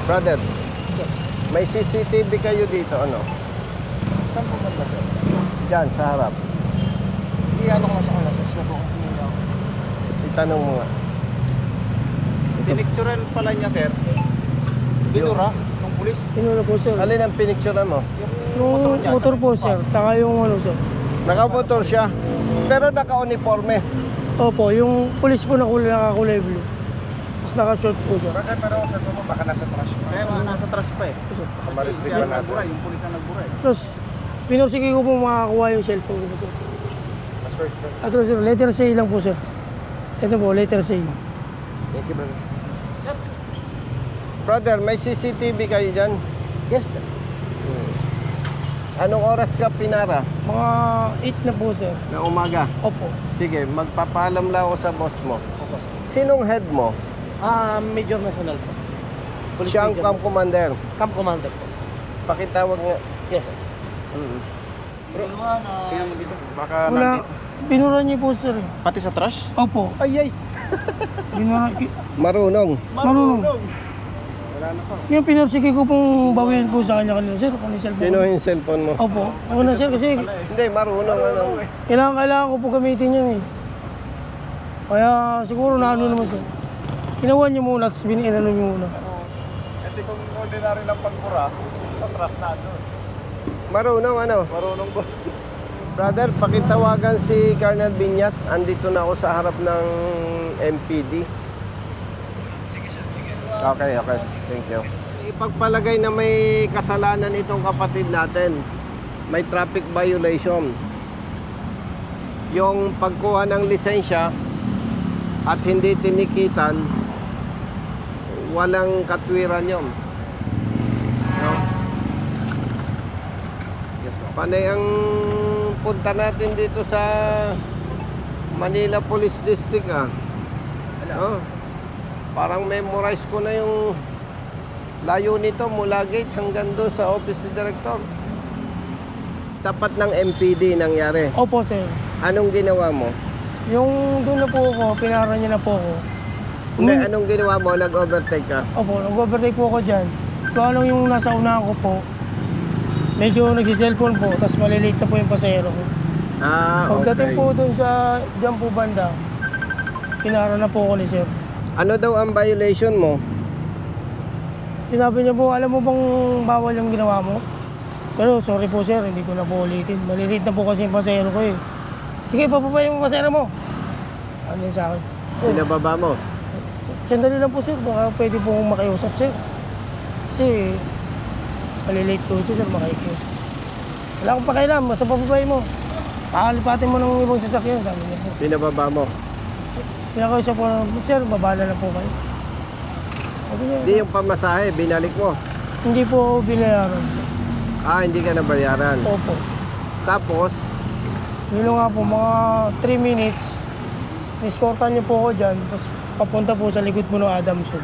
Brother, may CCTV kayo dito, ano? Saan po ba? Diyan, sa harap. Iyan ko na sa kanila. Saan po? Itanong mo nga. Pinicturean pala niya, sir. Binura ng pulis. Pinula po, sir. Alin ang pinicturean mo? Yung motor po, sir. Taka yung ano, sir. Nakamotor siya, pero naka-uniforme. Opo, yung pulis po nakakulay blue. Tapos naka-short po, sir. Pero sir, baka nasa trash pa. Kaya nasa trash pa eh. Kasi siya ang nagbura, yung pulis ang nagbura eh. Tapos, pinursige ko po makakuha yung cellphone ko, sir. At sir, letter C lang po, sir. Ito po, letter C. Thank you, brother. Brother, may CCTV kayo dyan? Yes, sir. Anong oras ka pinara? Mga 8 na po, sir. Na umaga? Opo. Sige, magpapaalam lang ako sa boss mo. Opo, sir. Sinong head mo? Major National po. Siya ang camp commander. Camp commander po. Pakitawag nga. Yes, sir. Tingnan mo dito. Baka Wala, nandito. binura niyo po, sir. Pati sa trash? Opo. Ay, ay! Binura, Marunong. marunong. Wala na pa. Yung pinursige ko pong bawiin po sa kanya kanina, sir. Kung yung cellphone. Sino yung cellphone mo? Opo. Ako na, sir, kasi Hindi, marunong. Ano? kailangan ko po gamitin yan eh. Kaya siguro na ano naman, sir. Ginawa niyo muna, tapos inano niyo muna. Kasi kung ordinary lang pagbura, sa trash na doon. Marunong, ano? Marunong boss. Brother, pakitawagan si Colonel Binyas. Andito na ako sa harap ng MPD. Okay, okay. Thank you. Ipagpalagay na may kasalanan itong kapatid natin. May traffic violation. Yung pagkuha ng lisensya at hindi tinikitan, walang katwiran yun. No? Panay ang punta natin dito sa Manila Police District Oh, parang memorize ko na yung layo nito mula gate hanggang doon sa office ni Director. Tapat ng MPD nangyari. Opo, sir. Anong ginawa mo? Yung doon na po ako, pinara niya na po ako. Hindi, anong ginawa mo? Nag-overtake ka? Opo, nag-overtake po ako dyan. Kung ano yung nasa unahan ko po, medyo nag-cellphone po, tapos malilate na po yung pasahero ko. Pagdating Okay. po doon sa dyan po banda, pinara na po ako ni sir. Ano daw ang violation mo? Sinabi niya po, alam mo bang bawal yung ginawa mo? Pero sorry po sir, hindi ko na po ulitin. Malilate na po kasi yung pasahero ko eh. Sige, papabay yung pasahero mo. Ano yun sa akin? Pinababa mo? Sandali lang po sir, baka pwede po akong makiusap sir. Kasi malilate po ito sir, makikiusap. Wala akong pakialam, basta papabay mo. Pakalipatin mo ng ibang sasakyan, sabi niya po. Pinababa mo? Pinakausap po, sir, babala na po kayo. Sabi niya, Hindi yung pamasahe, binalik mo. hindi po ako binayaran. Hindi ka nabayaran. Opo. Tapos, Yun nga po, mga 3 minutes, niskortan niyo po ako dyan, tapos papunta po sa likod po ng Adamson.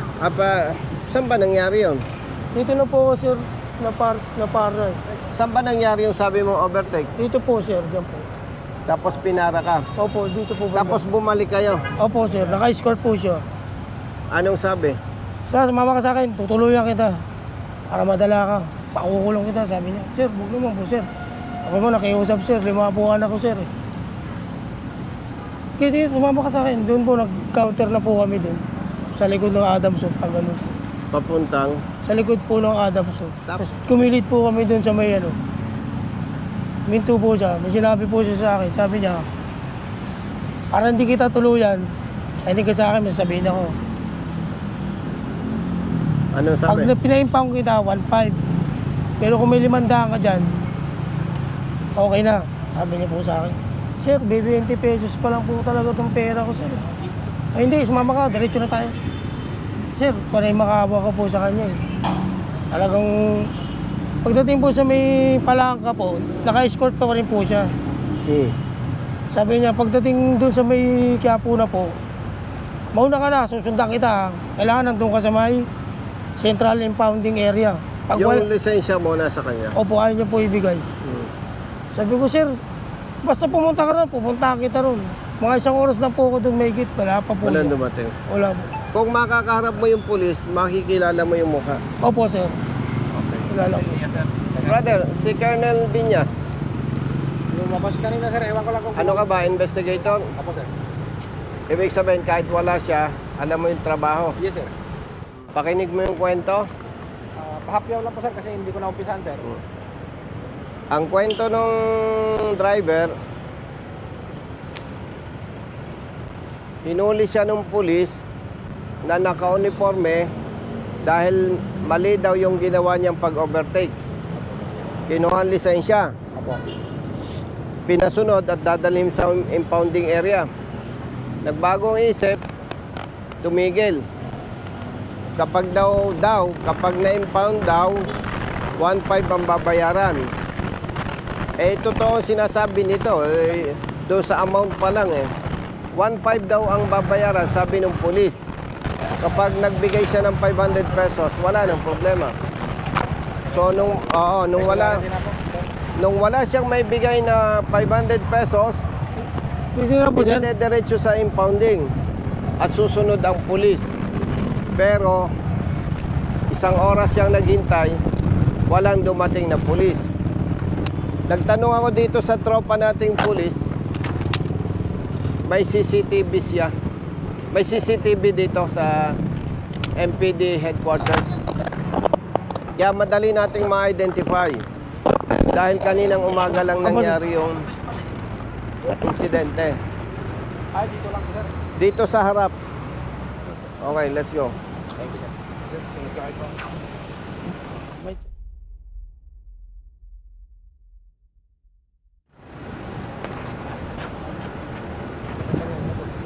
saan ba nangyari yun? Dito na po ako, sir, na para. Saan ba nangyari yung sabi mo overtake? Dito po, sir, dyan po. Tapos pinara ka. Opo, dito po. Tapos bumalik kayo. Opo, sir, naka-escort po siya. Anong sabi? Sir, sumama ka sa akin, tutuluyan kita. Para madala ka, pakukulong kita, sabi niya. Sir, huwag naman po, sir. Ako mo, nakiusap, sir, 5 buwan ako, sir. Kaya dito, sumama ka sa akin. Doon po, nag-counter na po kami doon. Sa likod ng Adamson, pag ganun. Papuntang? Sa likod po ng Adamson. Tapos kumilit po kami doon sa may ano. Minto po siya. May sinabi po siya sa akin. Sabi niya, para hindi kita tuluyan, ay hindi ka sa akin, may sabihin ako. Anong sabi? Pag pinaimpang kita, 1.5. Pero kung may 500 ka dyan, okay na. Sabi niya po sa akin, sir, 20 pesos pa lang po talaga itong pera ko, sir. Ay hindi, sumama ka, diretso na tayo. Sir, panay makahawa ka po sa kanya eh. Talagang, pagdating po sa may palangka po, naka-escort pa rin po siya. Sabi niya, pagdating doon sa may Quiapo na po, mauna ka na, susundan kita. Kailangan nandun ka sa may Central Impounding Area. Yung lisensya mo nasa kanya? Opo, ayaw niya po ibigay. Sabi ko, sir, basta pumunta ka ron, pupunta kita ron. Mga 1 oras na po ako doon may git, wala pa po. Walang dumating? Wala po. Kung makakaharap mo yung pulis, makikilala mo yung mukha. Opo, sir. Kilala ko. Yes, sir. Brother, si Colonel Binyas, Lumabas kanina sir, ewan ko lang kung... ano ka ba, investigator? Apo sir. Ibig sabihin, kahit wala siya, alam mo yung trabaho. Yes sir. Pakinig mo yung kwento. Pahapyaw lang po sir kasi hindi ko naumpisahan sir. Ang kwento ng driver, hinuli siya ng pulis na naka-uniforme dahil mali daw yung ginawa niyang pag-overtake. Kinuha ang lisensya. Apo. Pinasunod at dadalhin sa impounding area. Nagbagong isip, tumigil. Kapag na-impound daw, 1.5 ang babayaran. Totoo sinasabi nito, doon sa amount pa lang 1.5 daw ang babayaran, sabi ng pulis. Kapag nagbigay siya ng 500 pesos, wala nang problema. So nung wala siyang may bigay na 500 pesos, Hindi na po, sir. diretso sa impounding at susunod ang pulis. Pero isang oras siyang naghintay, walang dumating na pulis. Nagtanong ako dito sa tropa nating pulis, may CCTV siya. May CCTV dito sa MPD headquarters. Kaya madali nating ma-identify. Dahil kaninang umaga lang nangyari yung insidente. Ay, dito lang po sir. Dito sa harap. Okay, let's go. Thank you sir. Sunod ka ito.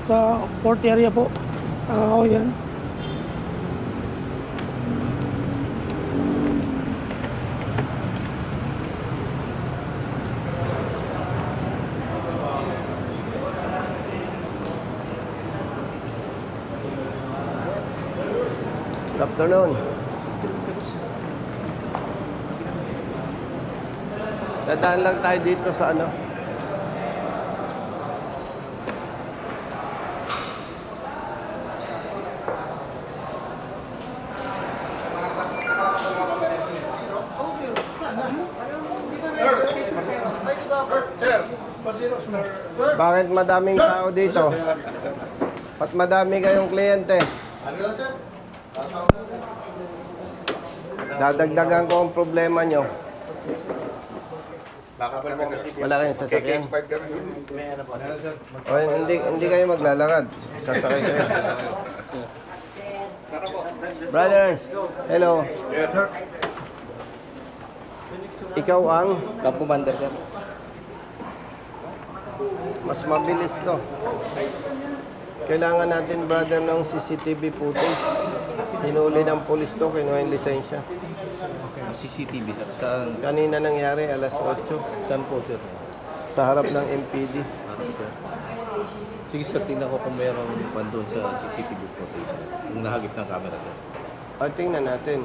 Sa port area po. Sa Kakao yan. Good afternoon. Dadaan lang tayo dito sa ano. Bakit madaming tao dito? At madami kayong kliyente? Dadagdagan ko ang problema nyo. Wala kayong sasakyan? O, hindi kayo maglalakad. Sasakay kayo. Brothers, hello. Ikaw ang? Commander sir. Mas mabilis to. Kailangan natin, brother, ng CCTV footage. Hinuli ng pulis to, kinuha yung lisensya. CCTV sir. Saan? Kanina nangyari, alas 8. Saan po sir? Sa harap ng MPD. Harap sir. Sige sir, tingnan ko kung mayroong doon sa CCTV footage. Kung nahagip ng camera sir. O, tingnan natin.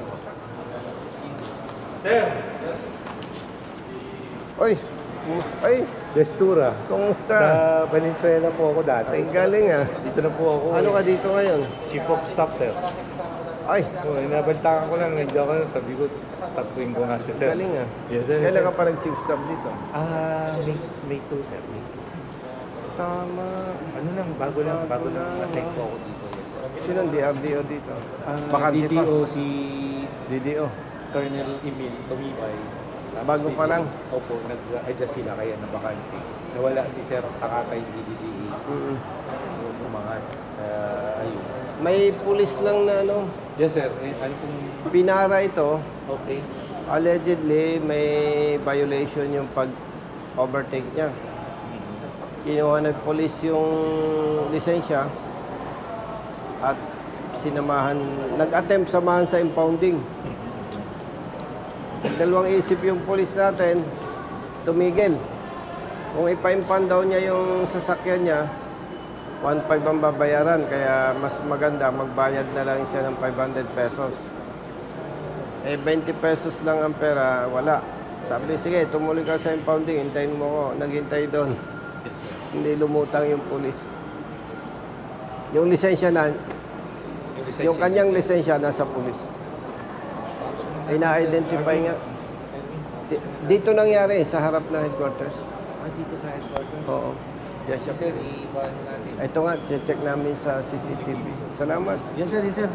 Oy! Ay! Destura. Kumusta? Sa Valenzuela po ako dati. Ay, galing ah. Dito na po ako. Ano ka dito ngayon? Chief of Staff, sir. Ay! Nabaltakan ko lang. Nandiyan ko lang. Sabi ko, tatuin ko nga si sir. Galing ah. Yes, sir. Kailan ka pa nag-chief staff dito? May 2, sir. May 2. Tama. Ano lang, bago lang. Bago lang. Assign po ako dito. Yes, sir. Sino ang DRDO dito? Bakante pa. DDO si DDO. Colonel Emil Tumibay. Bago pa lang? Opo, nag-adjust sila kaya nabakante. Nawala si Sir Takatay DDE. So, umangat. Ayun. May pulis lang na ano, Yes, sir. Ano pong... pinara ito. Okay. Allegedly, may violation yung pag-overtake niya. Kinuha ng pulis yung lisensya at sinamahan, nag-attempt samahan sa impounding. Dalawang isip yung pulis natin, tumigil. Kung ipa-impound daw niya yung sasakyan niya, 1.5 ang babayaran, kaya mas maganda magbayad na lang siya ng 500 pesos. 20 pesos lang ang pera, wala. Sabi, sige, tumuloy ka sa impounding, hintayin mo ko. Naghintay doon. Hindi lumutang yung pulis. Yung lisensya na, Yung kanyang lisensya nasa pulis. Ay na-identify nga. Dito nangyari sa harap ng headquarters. Dito sa headquarters. Oo. Yes, Yes, sir, i-ban natin. Ito nga, check namin sa CCTV. Salamat. Yes, sir, yes, sir.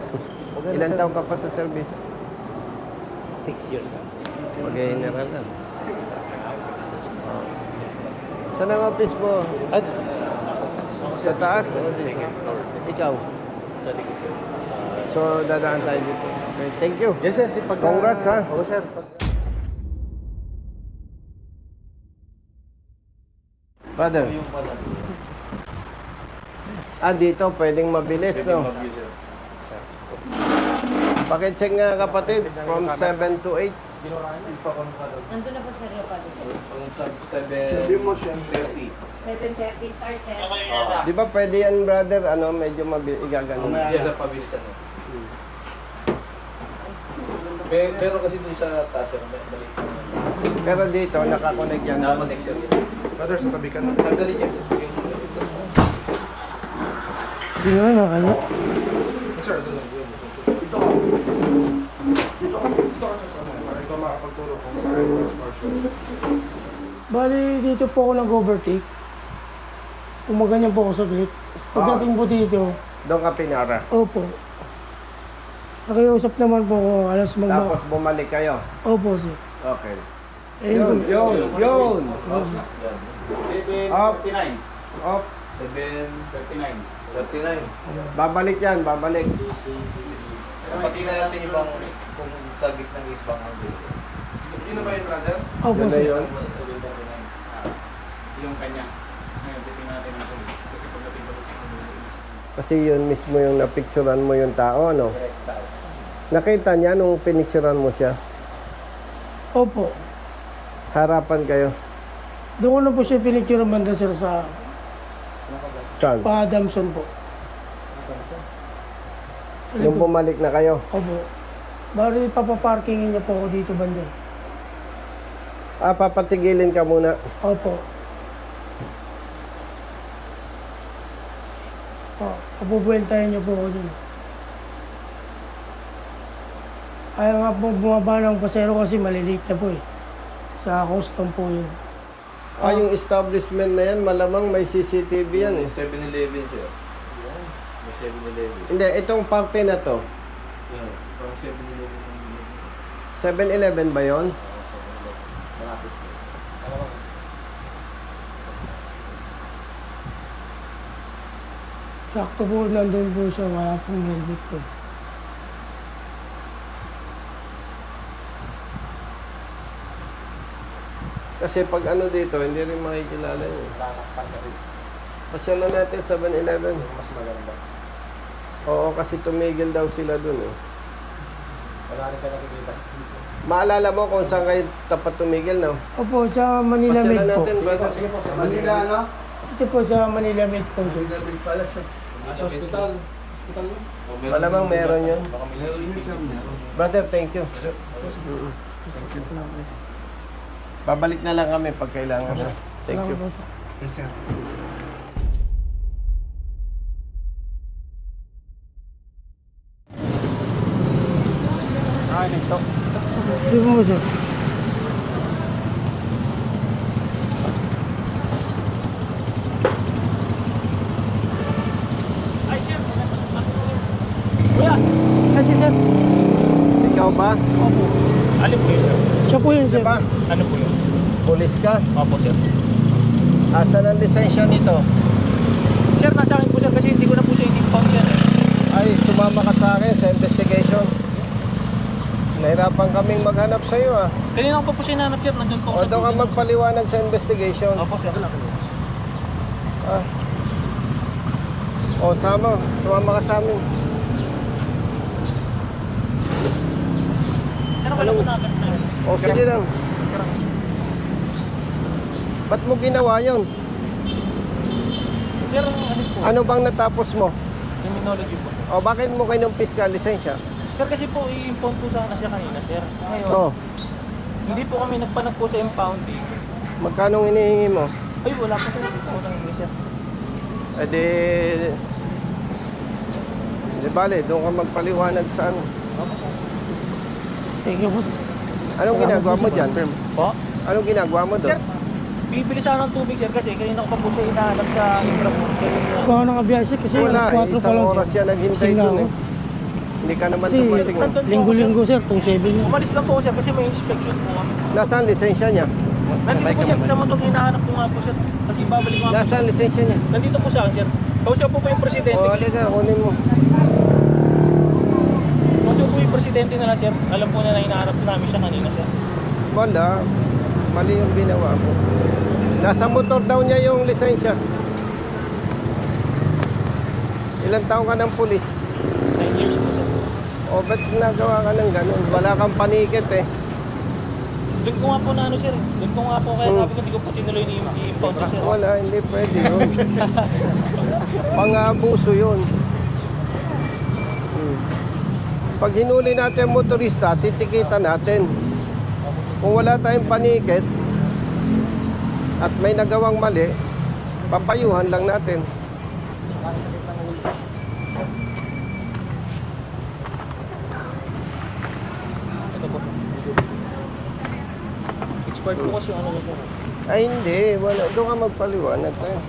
Ilan taon ka pa sa service? 6 years, sir. Mag-general na. Saan ang office mo? At sa taas? Second floor. Ikaw? Sa likod, sir. So, dadaan tayo dito. Okay, thank you. Yes, sir. Congrats, ha? Oo, sir. Brother. Dito, pwedeng mabilis, no? Pakicheck nga, kapatid, from 7 to 8. Nandun na po sa Rio Padre. 7:30. 7:30 start, sir. Di ba pwede yan, brother, medyo igaganon? Diyan sa pabista, no? Pero kasi dun sa taas, sir, balik. Pero dito, nakakonect yan. Nakakonect, sir. Brother, sa tabi ka na. Tanggalin niya. Hindi naman nakaya. Sir, ito lang. Ito ka sa ano, para ikaw makapagturo kung saan partial. Bali, dito po ako nag-overtake. Umaganyan po ako saglit. Pagdating po dito, Doon ka pinara. opo. Nakiusap naman po ako, alas Tapos bumalik kayo. Opo, sir. Okay. Eh, Yun. Up. 7:39. Up. 7:39. 39. Babalik yan, babalik. Pati na natin ibang kung sa gitna ng isbang ang Yun na ba yun, brother? Opo, Yun na sir. yun. Yung kanya. Ngayon, titingnan natin ang police. Kasi pagdating ko sa Kasi yun mismo yung napicturan mo yung tao, ano? Nakita niya nung pinicturan mo siya. Opo. Harapan kayo. Doon ko na po siya pinicture banda, sir, sa Saan? Pa-Adamson po. Nung bumalik na kayo. Opo. Bali, papaparkingin niya po ako dito banda. Papatigilin ka muna. Opo. Papubueltahin niyo po ako dun. Ayaw nga po bumaba ng pasero kasi maliliit na po eh. Sa custom po yun. Yung establishment na yan, malamang may CCTV yan eh. 7-Eleven, sir. May 7-Eleven. Hindi, itong parte na to. Yan. Parang 7-Eleven. 7-Eleven ba yon? Malapit po. Sakto po nandun po siya, wala pong helmet po. Kasi pag ano dito, hindi rin makikilala yun. Pasyalan natin 7-Eleven. Mas maganda. Oo, kasi tumigil daw sila dun eh. Wala rin ka nakikita. Maalala mo kung saan kayo tapat tumigil, no? Opo, sa Manila Med Pasyalan po. natin, brother. Manila, no? Ito po sa Manila Med po. sir. Sa hospital. Malamang meron yun. Baka may CCTV. Brother, thank you. Babalik na lang kami pag kailangan. Thank you. Salamat po, sir. Nito. Di po ba, sir? Kasi sir, Ikaw ba? Alin po yun, sir? siya po yun, sir. Diba? Ano po yun? Pulis ka? Opo, sir. Asan ang lisensya nito? Sir, nasa akin po, sir, kasi hindi ko na po siya i-impound, sir. Ay, sumama ka sa akin sa investigation. Nahirapan kaming maghanap sa iyo ah. Kanina ko pa po siya nanap, sir. Nandun po ako O sa doon ka building. magpaliwanag sa investigation. Opo, sir. Ah. O sumama ka sa amin. Ano ka lang po natin? O sige lang. Ba't mo ginawa yun? Sir, ano po? Ano bang natapos mo? Criminology po. O bakit mo kinumpis ka lisensya? Sir, kasi po, i-impound po sana siya kanina, sir. Ngayon, O, hindi po kami nagpanag po sa impounding. magkano hinihingi mo? Ay, wala po, sir. Hindi po nang hindi, sir. E di... Di bale, doon ka magpaliwanag sa ano. Thank you, boss. Anong ginagawa mo dyan? Po? Anong ginagawa mo doon? Sir, bibili sana ng tubig sir kasi kanina ko pa po siya hinahanap sa infra po. Kung ano nga biyahe kasi Wala, alas 4 pa isang lang, oras sir. yan naghintay Gising na doon ako. eh. Hindi ka naman Kasi dumating. linggo-linggo, sir, 2.7 yun. Umalis lang po sir kasi may inspection po kami. Nasaan lisensya niya? Nandito po sir, sa motor hinahanap ko nga po sir. Kasi babalik ko nga po. Nasaan lisensya niya? Nandito po sa akin sir. Kausap po yung presidente. O, halika, kunin mo. Kausap po yung presidente na lang sir. Alam po na hinahanap namin siya kanina sir. Wala. Mali yung ginawa mo. Nasa motor daw niya yung lisensya. Ilang taong ka ng pulis? 9 years po sir. O, ba't nagawa ka ng ganun? Wala kang panikit eh. Doon ko nga po na ano sir. Doon ko nga po kaya sabi ko hindi ko po tinuloy ni i-impound sir. Wala, hindi pwede yun. Pang-abuso yun. Pag hinuli natin ang motorista, titikitan natin. Kung wala tayong panikit at may nagawang mali, papayuhan lang natin. Ito po sir. Expired po kasi yung ano po. Ay hindi, wala. Doon ka magpaliwanag tayo.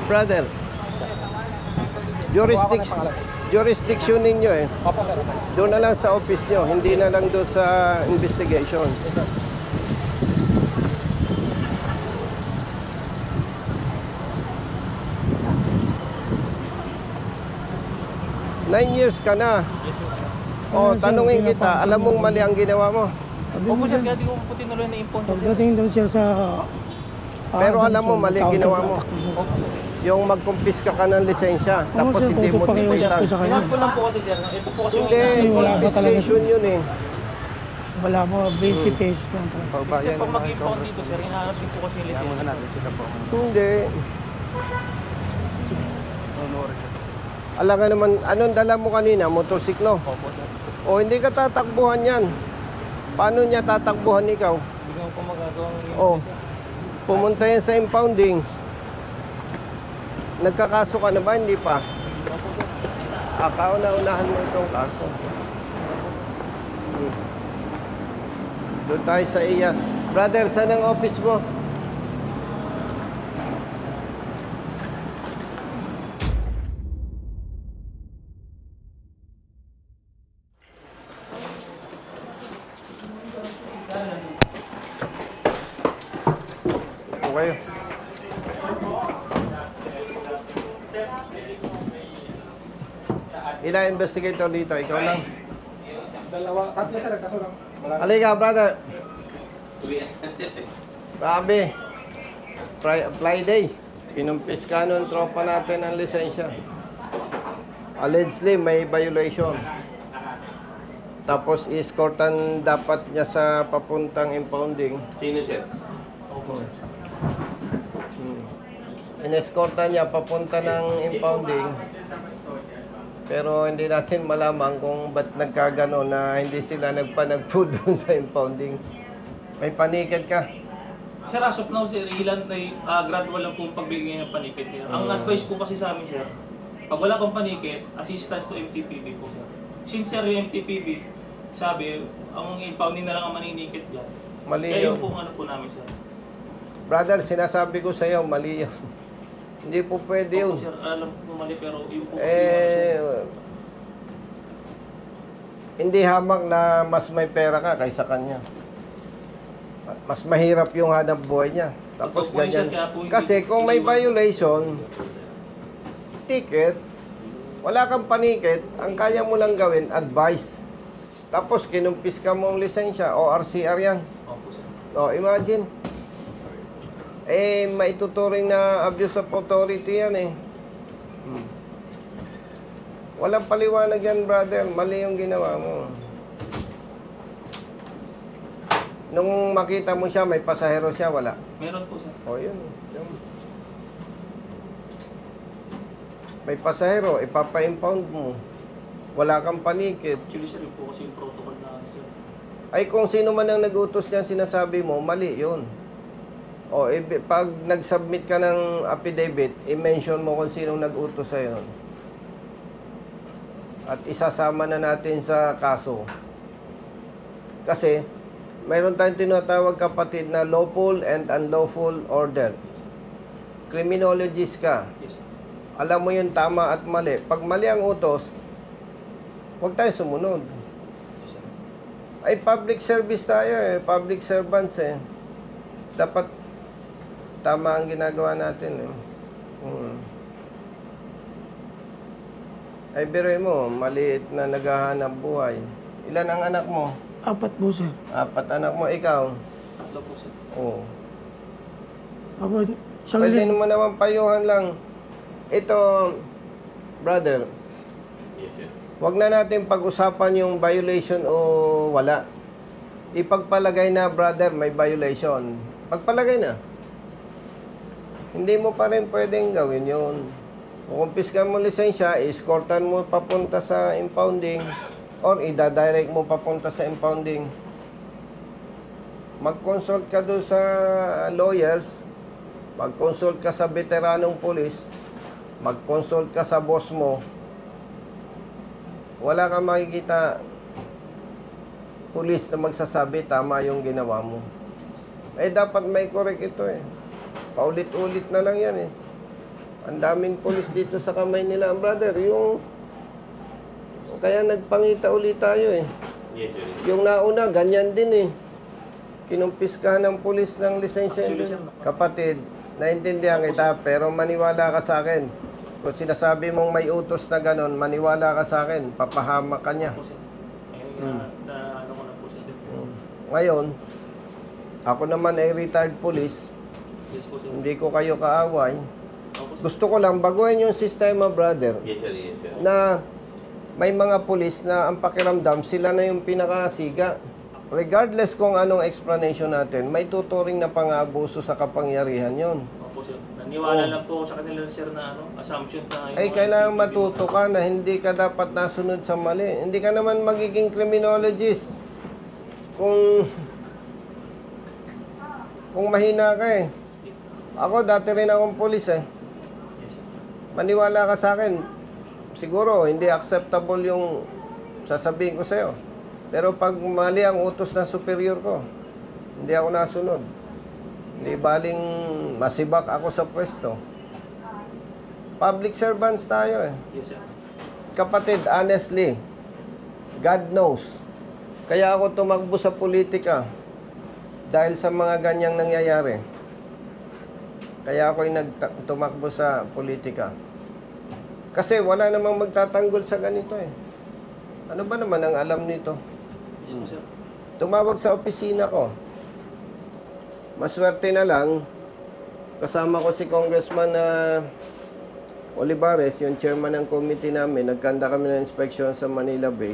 Brother, jurisdiction ninyo eh. Opo sir. Doon na lang sa office nyo, hindi na lang doon sa investigation. Yes sir. Nine years ka na. O, tanungin kita, alam mong mali ang ginawa mo. Opo sir, kaya di ko po tinuloy na impound sir. Pagdating doon siya sa... Pero alam mo, mali tao ginawa sa mo. tatakbo. Yung magkumpiska ka ng lisensya, tapos sir, hindi mo kung pakiusap tikitan. ko sa kanya. Ingat ko lang po kasi sir. Ito po kasi yung... Hindi, Wala pa talaga confiscation yun eh. Wala mo, 20 pesos lang. Sir, pag mag-impound dito sir, hinahanap din po kasi yung lisensya. Hindi. Alam nga naman, anong dala mo kanina? Motorsiklo? Opo sir. O, hindi ka tatakbuhan yan. Paano niya tatakbuhan ikaw? Hindi ko po magagawang... O, pumunta yan sa impounding. Nagkakaso ka na ba? Hindi pa. Kauna-unahan mo itong kaso. Doon tayo sa IAS. Brother, saan ang office mo? Okay. Ilang investigator dito? Ikaw lang? Tatlo sir, kaso lang. Halika, brother. Grabe. Friday. Pinumpis ka nun, tropa natin ang lisensya. Allegedly, may violation. Tapos, escortan dapat niya sa papuntang impounding. Sino siya? In-escortan niya papunta ng impounding. Pero hindi natin malaman kung ba't nagkagano na hindi sila nagpanagpo doon sa impounding. May panikit ka. Sir, as of now, sir, ilan na gradual lang po ang pagbigay ng panikit niya. Ang advice po kasi sa amin, sir, pag wala pang panikit, assistance to MTPB po, sir. Since, sir, yung MTPB, sabi, ang impounding na lang ang maninikit dyan. Mali Kaya yun. yun po ang ano po namin, sir. Brother, sinasabi ko sa iyo, mali yun. Hindi po pwede yun. Opo, sir, alam po mali, pero yun po kasi hindi hamak na mas may pera ka kaysa kanya. Mas mahirap yung hanap buhay niya. Tapos Totoo po yun, sir, ganyan. kaya po hindi- Kasi kung may violation, ticket, wala kang panikit, ang kaya mo lang gawin, advice. Tapos kinumpis ka mo ang lisensya, ORCR yan. Opo, sir. O, imagine. Maituturing na abuse of authority yan eh. Walang paliwanag yan, brother. Mali yung ginawa mo. Nung makita mo siya, may pasahero siya, wala. Meron po, sir. O, yun. May pasahero, ipapa-impound mo. Wala kang panikit. Actually, sir, yun po kasi yung protocol na, sir. Ay, kung sino man ang nag-utos niyan, sinasabi mo, mali yun. O, pag nag-submit ka ng affidavit, i-mention mo kung sino nag-utos sa'yo. At isasama na natin sa kaso. Kasi, mayroon tayong tinatawag, kapatid, na lawful and unlawful order. Criminologist ka. Yes, sir. Alam mo yung tama at mali. Pag mali ang utos, huwag tayo sumunod. Yes, sir. Ay, public service tayo eh. Public servants eh. Dapat tama ang ginagawa natin eh. Ay, biroy mo, maliit na naghahanap buhay. Ilan ang anak mo? 4 po, sir. 4 anak mo, ikaw? 3 po, sir. Oo. Ako, isang Pwede linggo. mo naman payuhan lang. Ito, brother, wag na natin pag-usapan yung violation o wala. Ipagpalagay na, brother, may violation. Pagpalagay na. Hindi mo pa rin pwedeng gawin yun. Kukumpiskan mo lisensya, escortan mo papunta sa impounding or ida-direct mo papunta sa impounding. Mag-consult ka doon sa lawyers, mag-consult ka sa veteranong pulis, mag-consult ka sa boss mo. Wala kang makikita pulis na magsasabi tama yung ginawa mo. Eh, dapat may correct ito eh. Paulit-ulit na lang yan eh. Ang daming pulis dito sa kamay nila, brother. Kaya nagpangita ulit tayo eh. Yung nauna, ganyan din eh. Kinumpiskahan ng pulis ng lisensya. Kapatid, naintindihan kita, pero maniwala ka sa akin. Kung sinasabi mong may utos na ganon, maniwala ka sa akin, papahamak ka niya. Po, sir. Ayun, ano ko na po, sir. Ngayon, ako naman ay retired police, Yes po, sir. hindi ko kayo kaaway. Opo, sir. Gusto ko lang baguhin yung sistema, brother, na may mga pulis na ang pakiramdam, sila na yung pinakasiga. Regardless kung anong explanation natin, may tuturing na pang-abuso sa kapangyarihan yon. Opo, sir. Naniwala lang po sa kanila, sir, na assumption na Ay, kailangan matuto ka na hindi ka dapat nasunod sa mali. Hindi ka naman magiging criminologist kung mahina ka eh. Ako, dati rin akong pulis eh. Yes, sir. Maniwala ka sa akin. Siguro, hindi acceptable yung sasabihin ko sa'yo. Pero pag mali ang utos ng superior ko, hindi ako nasunod. Hindi baling masibak ako sa pwesto. Public servants tayo eh. Yes, sir. Kapatid, honestly, God knows. Kaya ako tumakbo sa politika dahil sa mga ganyang nangyayari. Kaya ako'y tumakbo sa politika. Kasi wala namang magtatanggol sa ganito eh. Ano ba naman ang alam nito? Yes po, sir. Tumawag sa opisina ko. Maswerte na lang, kasama ko si Congressman Olivares, yung chairman ng committee namin. Nagkanda kami ng inspection sa Manila Bay.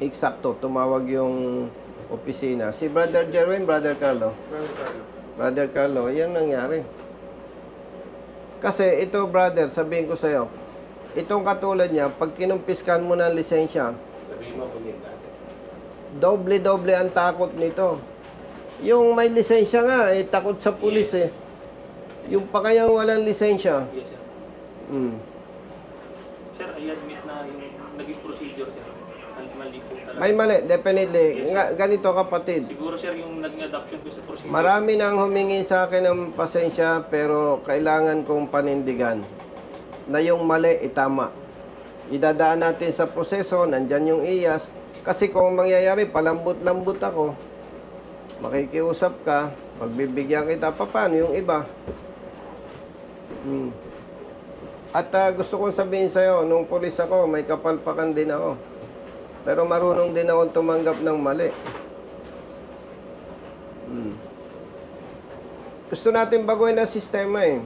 Eksakto, tumawag yung opisina. Si Brother Jerwin, Brother Carlo. Brother Carlo, yan nangyari. Kasi ito, brother, sabihin ko sa'yo, itong katulad niya, pag kinumpiskan mo ng lisensya, doble-doble ang takot nito. Yung may lisensya nga, takot sa pulis eh. Yung pa kayang walang lisensya. Yes, sir. Sir, I admit na yung naging procedure, sir. Mali po talaga. May mali, definitely. Yes, Nga, ganito kapatid. Siguro, sir, yung naging adoption ko sa procedure. Marami nang humingi sa akin ng pasensya, pero kailangan kong panindigan na yung mali, itama. Idadaan natin sa proseso, nandyan yung IAS. Kasi kung mangyayari, palambot-lambot ako, makikiusap ka, pagbibigyan kita, paano yung iba? At gusto kong sabihin sa'yo, nung pulis ako, may kapalpakan din ako. Pero marunong din ako tumanggap ng mali. Gusto natin baguhin ang sistema eh.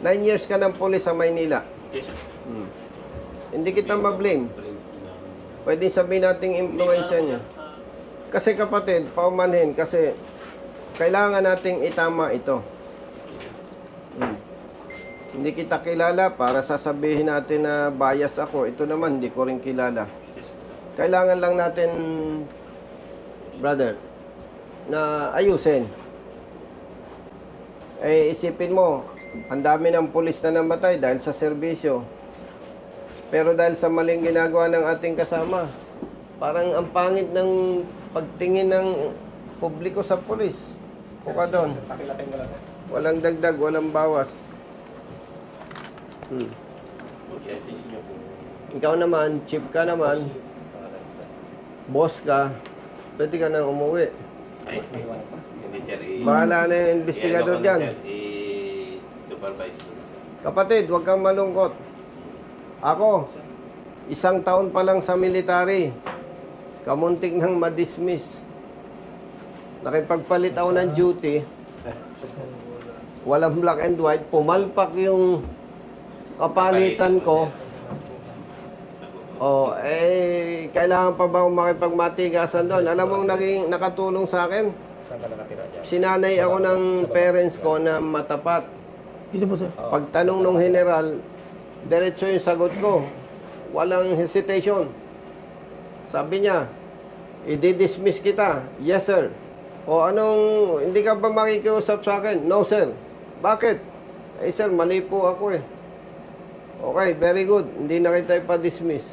9 years ka ng pulis sa Maynila. Yes, sir. Hindi kita ma-blame. Pwede sabihin nating influensya niya. Kasi kapatid, paumanhin, kasi kailangan nating itama ito. Hindi kita kilala para sasabihin natin na bias ako. Ito naman, hindi ko rin kilala. Kailangan lang natin, brother, na ayusin. Eh, isipin mo, ang dami ng pulis na namatay dahil sa serbisyo. Pero dahil sa maling ginagawa ng ating kasama, parang ang pangit ng pagtingin ng publiko sa pulis. Kuka doon. Walang dagdag, walang bawas. Ikaw naman, chief ka naman, boss ka, pwede ka nang umuwi. Ay, hindi sir. Bahala na yung investigador dyan. I-supervise. Kapatid, huwag kang malungkot. Ako, 1 taon pa lang sa military, kamuntik nang ma-dismiss. Nakipagpalit ako ng duty, walang black and white, pumalpak yung kapalitan ko. Oh, eh, kailangan pa ba akong makipagmatigasan doon? Alam mo, naging nakatulong sa akin? Sinanay ako ng parents ko na matapat. Dito po, sir. Pagtanong ng general, diretso yung sagot ko. Walang hesitation. Sabi niya, i-dismiss kita. Yes, sir. O anong, hindi ka ba makikiusap sa akin? No, sir. Bakit? Eh, sir, mali po ako eh. Okay, very good. Hindi na kita ipa-dismiss.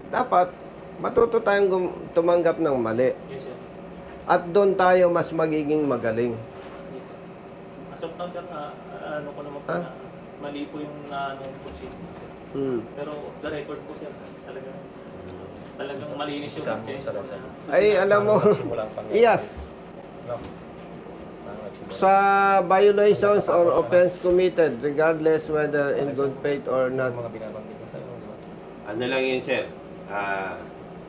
Dapat, matuto tayong tumanggap ng mali. Yes, sir. At doon tayo mas magiging magaling. As of now, sir, ano ko naman po Ha? na mali po yung procedure. Pero the record po, sir, talagang malinis yung konsensya ko. Ay, alam mo, yes. Sa violations or offense committed, regardless whether in good faith or not. Ano lang yun, sir?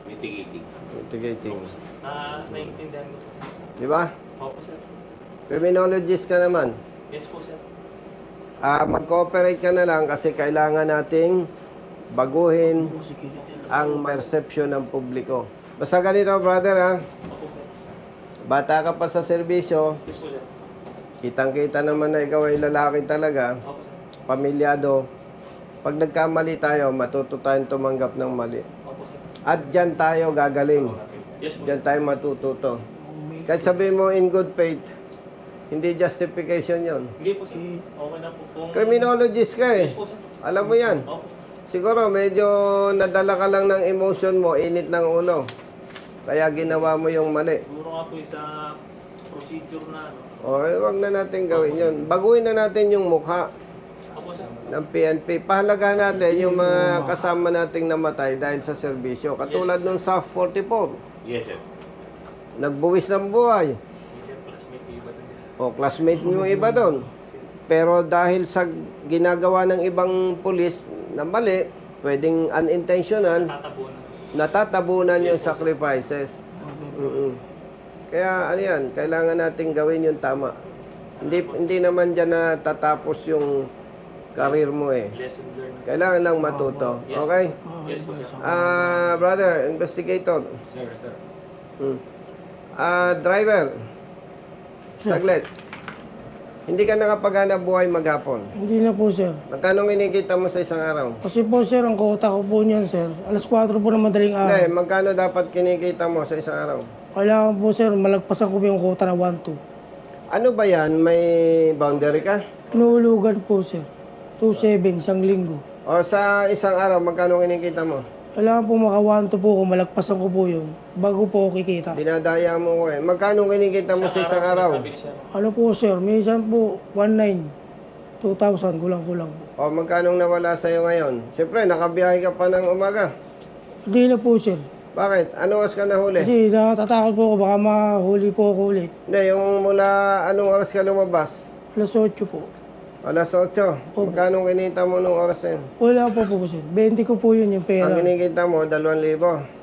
Mitigating. Mitigating. Naiintindihan ko po. Di ba? Opo, sir. Criminologist ka naman. Yes po, sir. Mag-cooperate ka na lang kasi kailangan nating baguhin ang perception ng publiko. Basta ganito, brother, ha? Opo, sir. Bata ka pa sa serbisyo, Yes po, sir. kitang-kita naman na ikaw ay lalaki talaga, Opo, sir. pamilyado. Pag nagkamali tayo, matuto tayong tumanggap ng mali. Opo, sir. At dyan tayo gagaling. Yes po. Dyan tayo matututo. Kahit sabihin mo in good faith, hindi justification yon. Hindi po, sir. Okay na po. Kung... Criminologist ka eh. Yes po, sir. Alam mo yan. Opo. Siguro medyo nadala ka lang ng emotion mo, init ng ulo. Kaya ginawa mo yung mali. Siguro nga po sa procedure na ano. O, wag na natin gawin yun. Baguhin na natin yung mukha Opo, sir. ng PNP. Pahalagahan natin yung mga kasama nating namatay dahil sa serbisyo. Katulad nung SAF 44. Yes, sir. Nagbuwis ng buhay. Yes, sir. Classmate yung iba din. O, classmate mo yung iba doon. Pero dahil sa ginagawa ng ibang pulis na mali, pwedeng unintentional, Tatabunan. natatabunan yung sacrifices. Kaya ano yan, kailangan natin gawin yung tama. Hindi naman dyan na tatapos yung karir mo eh. Lesson learned. Kailangan lang matuto. Okay? Yes po, sir. Brother, investigator. Sir, sir. Driver. Saglit. Hindi ka nakapaghanap buhay maghapon. Hindi na po, sir. Magkano kinikita mo sa isang araw? Kasi po, sir, ang kota ko po niyan, sir. Alas 4 po ng madaling Hindi, araw. magkano dapat kinikita mo sa isang araw? Kailangan po, sir, malagpasan ko po yung kota na 1-2. Ano ba yan? May boundary ka? Inuulugan po, sir. 2-7, isang linggo. O sa isang araw, magkano kinikita mo? Kailangan po maka 1-2 po ko, malagpasan ko po yun. Bago po ako kikita. Dinadaya mo ko eh. Magkano kinikita mo sa isang araw? Sabi ni sir. Ano po, sir? Minsan po, 1-9. 2,000, kulang-kulang po. O magkano nawala sa'yo ngayon? Siyempre, nakabiyahe ka pa ng umaga. Hindi na po, sir. Bakit? Ano oras ka nahuli? Kasi natatakot po ako, baka mahuli po ako ulit. Hindi, yung mula anong oras ka lumabas? Alas 8 po. Alas 8. Magkano kinita mo nung oras na yun? Wala po po, sir. 20 ko po yun yung pera. Ang kinikita mo, 2,000.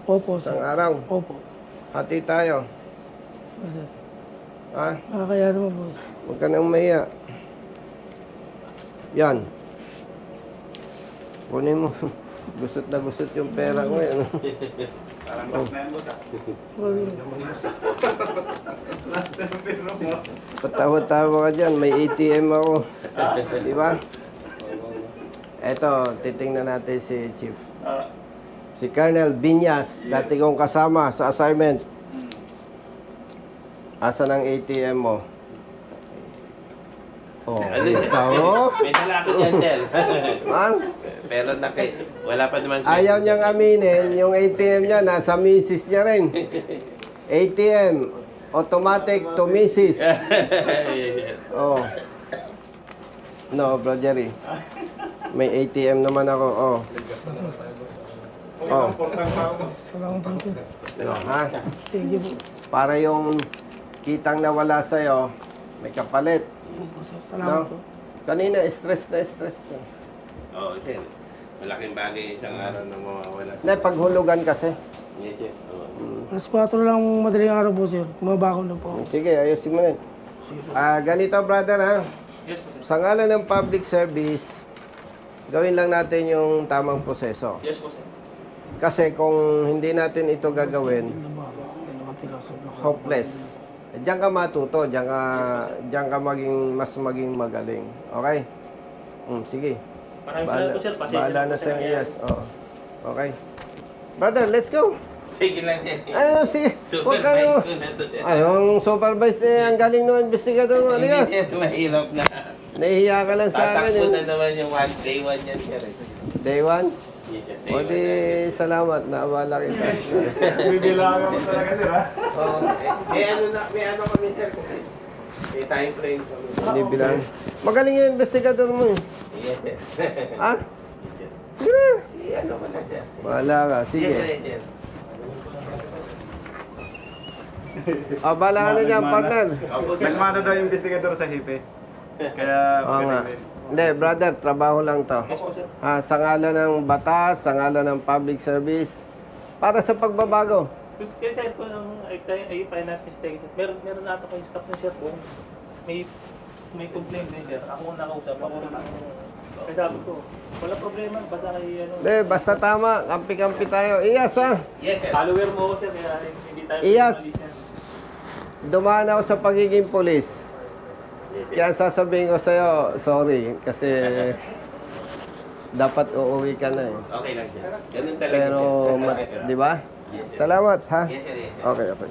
Opo, sir. Isang araw. Opo. Hati tayo. Sir. Ha? Kaya naman po, sir. Huwag ka nang mahiya. Yan. Kunin mo. Gusot na gusot yung pera ko eh. Parang Last na yan, boss. Last na yung pero mo. Patawa-tawa ka dyan, may ATM ako. Di ba? Eto, titingnan natin si Chief. Si Colonel Binyas, dati kong kasama sa assignment. Asan ang ATM mo? Oh, kita mo? May dala ko dyan, sir. Man, Pero wala pa naman. ayaw niyang aminin, yung ATM niya, nasa misis niya rin. ATM, automatic to misis. Oh. No, Bro Jerry. May ATM naman ako, oh. Oh. Salamat po, sir. No, ha? Thank you po. Para yung kitang nawala sa'yo, may kapalit. Salamat po. Kanina, stress na. Oo, sir. Malaking bagay isang araw na mawawala. Hindi, paghulugan kasi. Yes, sir. Oo. Alas 4 lang madaling araw po, sir. Kumabako na po. Sige, ayusin mo rin. Ganito, brother, ha? Yes po, sir. Sa ngalan ng public service, gawin lang natin yung tamang proseso. Yes po, sir. Kasi kung hindi natin ito gagawin, hopeless. Diyan ka matuto, diyan ka maging magaling. Okay? Sige. Maraming salamat po, sir. Pasensya Bahala po, na sir. sa yes. Oo. Okay. Brother, let's go. Sige lang, sir. Ano, sige. Huwag ka Supervise na. ko na to, sir. Anong supervise ang galing ng investigador mo? Hindi, Aligas. sir. Mahirap na. Nahihiya ka lang sa akin. Tatakbo eh. na naman yung day one yan, sir. Day one? Yes, sir. O di, salamat. Naabala kita. Bibilangan mo talaga, sir, ha? Oo. May ano kami, sir. May time frame kami. Hindi bilang. Magaling yung investigador mo eh. Yes, sir. Ha? Sige na. Ano mo na, sir. Bahala ka. Yes, Sige. sir. Bahala ka na dyan, partner. Nagmano daw yung investigador sa hipe. Kaya, Oo nga. Hindi, brother, trabaho lang to. Yes po, sir. Sa ngalan ng batas, sa ngalan ng public service, para sa pagbabago. Kasi sir, kung ay finance mistake, sir. Meron na ito kayo staff na sir po. May complaint din, sir. Ako ang nakausap. Kaya sabi ko, wala problema. Basta kayo Hindi, basta tama. Kampi-kampi tayo. Iyas, ha? Yes, sir. follower mo ako, sir. Kaya hindi tayo Iyas. mali, sir. Dumaan ako sa pagiging polis. Kaya sasabihin ko sa'yo, sorry. Kasi dapat uuwi ka na eh. Okay lang, sir. Ganun talaga, Pero, sir. di ba? Yes, sir. Salamat, ha? Yes, sir. Yes, sir. Okay, okay.